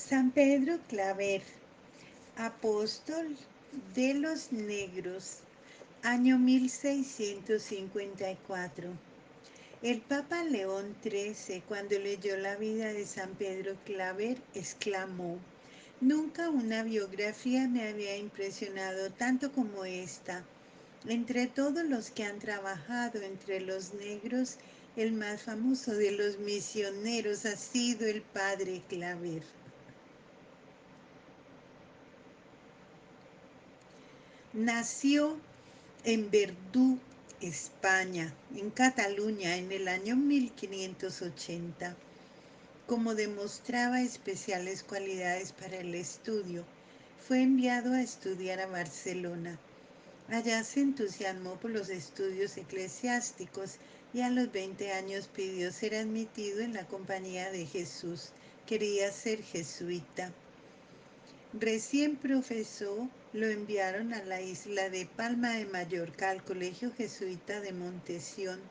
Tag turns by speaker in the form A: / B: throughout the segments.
A: San Pedro Claver, apóstol de los negros, año 1654. El Papa León XIII, cuando leyó la vida de San Pedro Claver, exclamó: "Nunca una biografía me había impresionado tanto como esta. Entre todos los que han trabajado entre los negros, el más famoso de los misioneros ha sido el Padre Claver". Nació en Verdú, España, en Cataluña, en el año 1580. Como demostraba especiales cualidades para el estudio, fue enviado a estudiar a Barcelona. Allá se entusiasmó por los estudios eclesiásticos y a los 20 años pidió ser admitido en la Compañía de Jesús. Quería ser jesuita. Recién profesó, lo enviaron a la isla de Palma de Mallorca, al Colegio Jesuita de Montesión,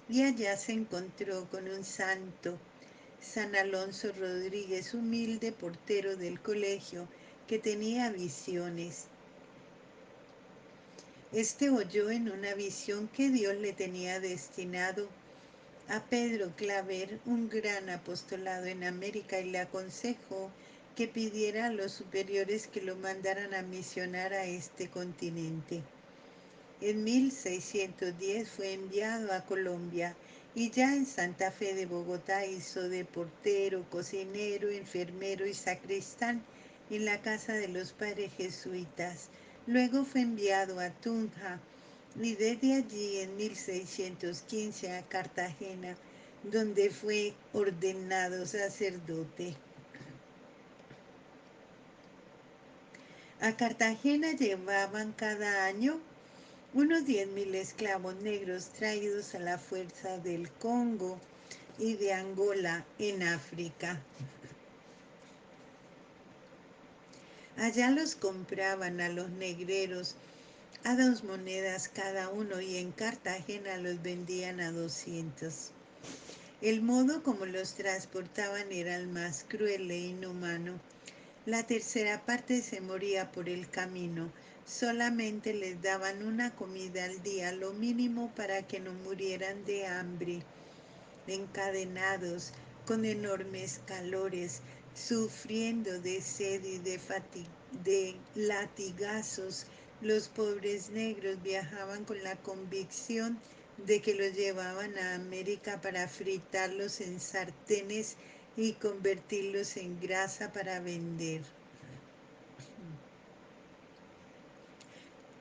A: y allá se encontró con un santo, San Alonso Rodríguez, humilde portero del colegio, que tenía visiones. Este oyó en una visión que Dios le tenía destinado a Pedro Claver un gran apostolado en América y le aconsejó que pidiera a los superiores que lo mandaran a misionar a este continente. En 1610 fue enviado a Colombia y ya en Santa Fe de Bogotá hizo de portero, cocinero, enfermero y sacristán en la casa de los padres jesuitas. Luego fue enviado a Tunja y desde allí en 1615 a Cartagena, donde fue ordenado sacerdote. A Cartagena llevaban cada año unos 10.000 esclavos negros traídos a la fuerza del Congo y de Angola en África. Allá los compraban a los negreros a 2 monedas cada uno y en Cartagena los vendían a 200. El modo como los transportaban era el más cruel e inhumano. La tercera parte se moría por el camino. Solamente les daban una comida al día, lo mínimo para que no murieran de hambre. Encadenados, con enormes calores, sufriendo de sed y de latigazos, los pobres negros viajaban con la convicción de que los llevaban a América para fritarlos en sartenes y convertirlos en grasa para vender.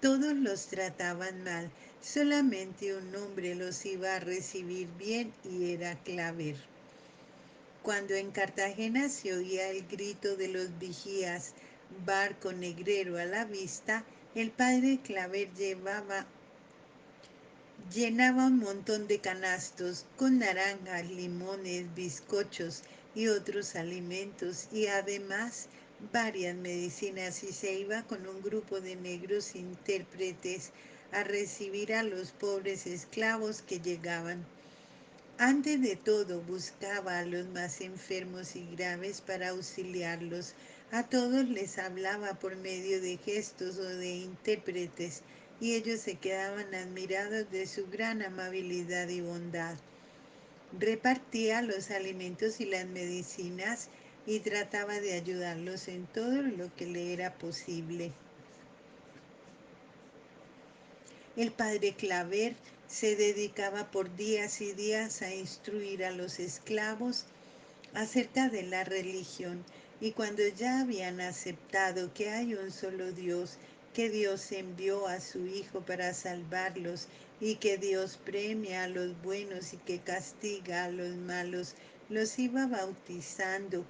A: Todos los trataban mal, solamente un hombre los iba a recibir bien y era Claver. Cuando en Cartagena se oía el grito de los vigías, barco negrero a la vista, el padre Claver llenaba un montón de canastos con naranjas, limones, bizcochos y otros alimentos y además varias medicinas y se iba con un grupo de negros intérpretes a recibir a los pobres esclavos que llegaban. Antes de todo buscaba a los más enfermos y graves para auxiliarlos. A todos les hablaba por medio de gestos o de intérpretes y ellos se quedaban admirados de su gran amabilidad y bondad. Repartía los alimentos y las medicinas y trataba de ayudarlos en todo lo que le era posible. El padre Claver se dedicaba por días y días a instruir a los esclavos acerca de la religión, y cuando ya habían aceptado que hay un solo Dios, que Dios envió a su Hijo para salvarlos y que Dios premia a los buenos y que castiga a los malos, los iba bautizando,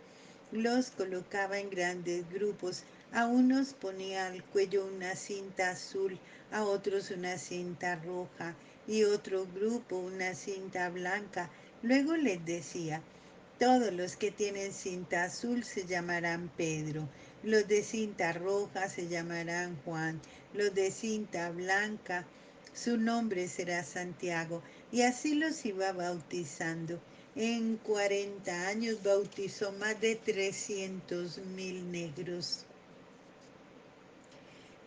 A: los colocaba en grandes grupos. A unos ponía al cuello una cinta azul, a otros una cinta roja y otro grupo una cinta blanca. Luego les decía: todos los que tienen cinta azul se llamarán Pedro, los de cinta roja se llamarán Juan, los de cinta blanca su nombre será Santiago, y así los iba bautizando. En 40 años bautizó más de 300.000 negros.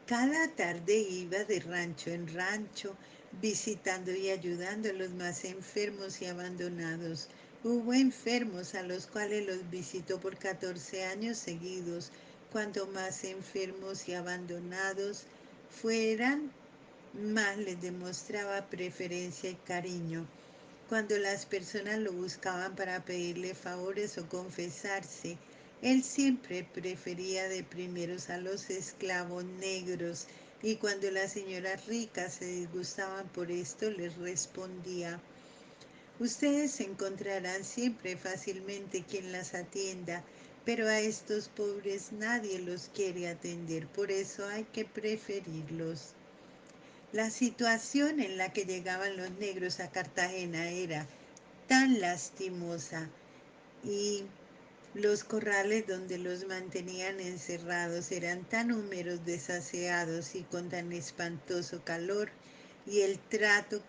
A: Cada tarde iba de rancho en rancho, visitando y ayudando a los más enfermos y abandonados. Hubo enfermos a los cuales los visitó por 14 años seguidos. Cuanto más enfermos y abandonados fueran, más les demostraba preferencia y cariño. Cuando las personas lo buscaban para pedirle favores o confesarse, él siempre prefería de primeros a los esclavos negros, y cuando las señoras ricas se disgustaban por esto, les respondía: ustedes encontrarán siempre fácilmente quien las atienda, pero a estos pobres nadie los quiere atender, por eso hay que preferirlos. La situación en la que llegaban los negros a Cartagena era tan lastimosa, y los corrales donde los mantenían encerrados eran tan húmedos, desaseados y con tan espantoso calor, y el trato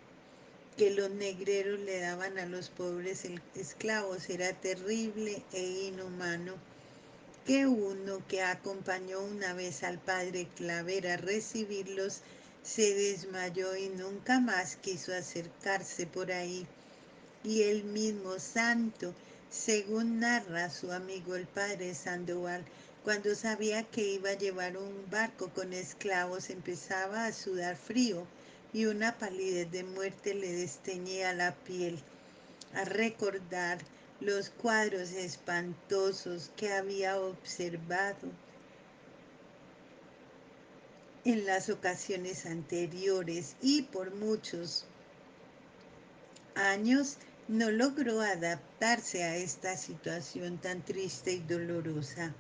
A: que los negreros le daban a los pobres esclavos era terrible e inhumano, que uno que acompañó una vez al padre Claver a recibirlos se desmayó y nunca más quiso acercarse por ahí. Y el mismo santo, según narra su amigo el padre Sandoval, cuando sabía que iba a llevar un barco con esclavos, empezaba a sudar frío y una palidez de muerte le desteñía la piel, a recordar los cuadros espantosos que había observado en las ocasiones anteriores, y por muchos años no logró adaptarse a esta situación tan triste y dolorosa.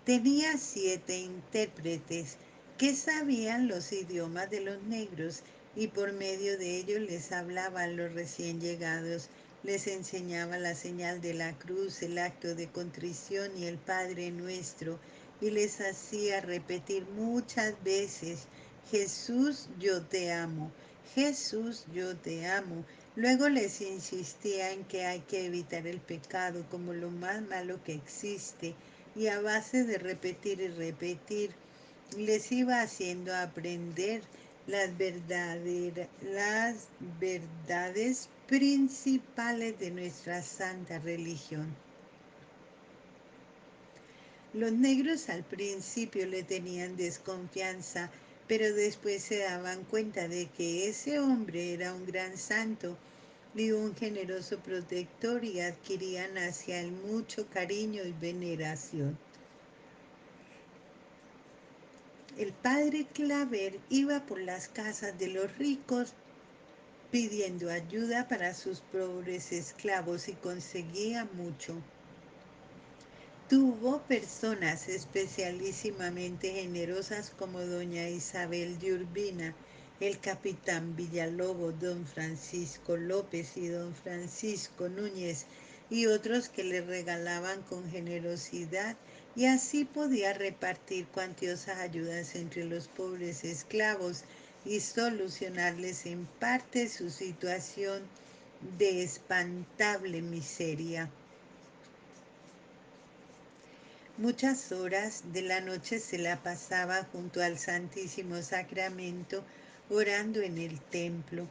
A: Tenía 7 intérpretes que sabían los idiomas de los negros, y por medio de ellos les hablaba a los recién llegados, les enseñaba la señal de la cruz, el acto de contrición y el Padre Nuestro, y les hacía repetir muchas veces: Jesús, yo te amo, Jesús, yo te amo. Luego les insistía en que hay que evitar el pecado como lo más malo que existe, y a base de repetir y repetir, les iba haciendo aprender las verdades principales de nuestra santa religión. Los negros al principio le tenían desconfianza, pero después se daban cuenta de que ese hombre era un gran santo y un generoso protector, y adquirían hacia él mucho cariño y veneración. El padre Claver iba por las casas de los ricos pidiendo ayuda para sus pobres esclavos, y conseguía mucho. Tuvo personas especialísimamente generosas como doña Isabel de Urbina, el capitán Villalobos, don Francisco López y don Francisco Núñez, y otros que le regalaban con generosidad, y así podía repartir cuantiosas ayudas entre los pobres esclavos y solucionarles en parte su situación de espantable miseria. Muchas horas de la noche se la pasaba junto al Santísimo Sacramento, orando en el templo.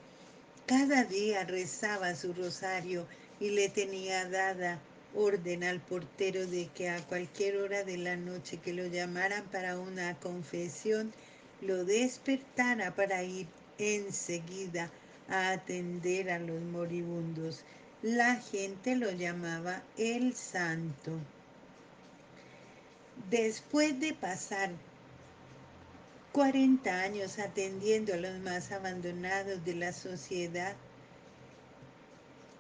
A: Cada día rezaba su rosario y le tenía dada orden al portero de que a cualquier hora de la noche que lo llamaran para una confesión, lo despertara para ir enseguida a atender a los moribundos. La gente lo llamaba el Santo. Después de pasar 40 años atendiendo a los más abandonados de la sociedad,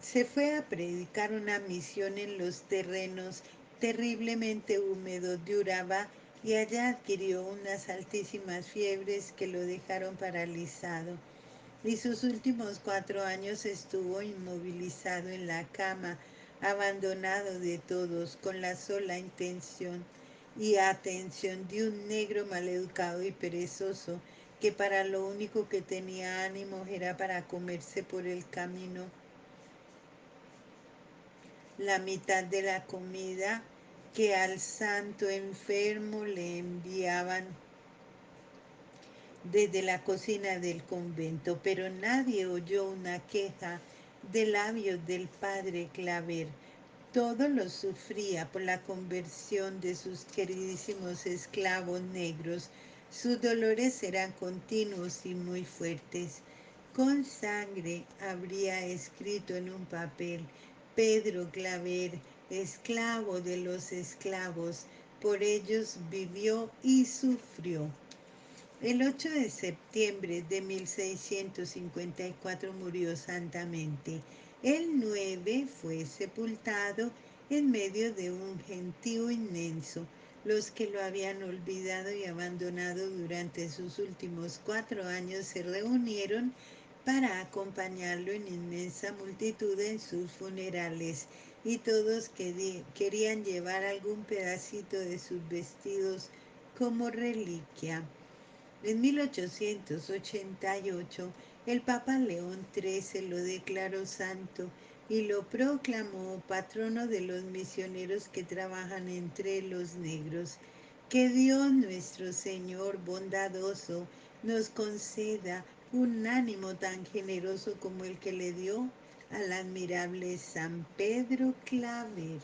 A: se fue a predicar una misión en los terrenos terriblemente húmedos de Urabá, y allá adquirió unas altísimas fiebres que lo dejaron paralizado. Y sus últimos 4 años estuvo inmovilizado en la cama, abandonado de todos, con la sola intención y atención de un negro maleducado y perezoso, que para lo único que tenía ánimo era para comerse por el camino la mitad de la comida que al santo enfermo le enviaban desde la cocina del convento, pero nadie oyó una queja de labios del padre Claver. Todo lo sufría por la conversión de sus queridísimos esclavos negros. Sus dolores eran continuos y muy fuertes. Con sangre habría escrito en un papel: Pedro Claver, esclavo de los esclavos, por ellos vivió y sufrió. El 8 de septiembre de 1654 murió santamente. El 9 fue sepultado en medio de un gentío inmenso. Los que lo habían olvidado y abandonado durante sus últimos 4 años se reunieron para acompañarlo en inmensa multitud en sus funerales, y todos querían llevar algún pedacito de sus vestidos como reliquia. En 1888, el Papa León XIII lo declaró santo y lo proclamó patrono de los misioneros que trabajan entre los negros. Que Dios nuestro Señor bondadoso nos conceda un ánimo tan generoso como el que le dio al admirable San Pedro Claver.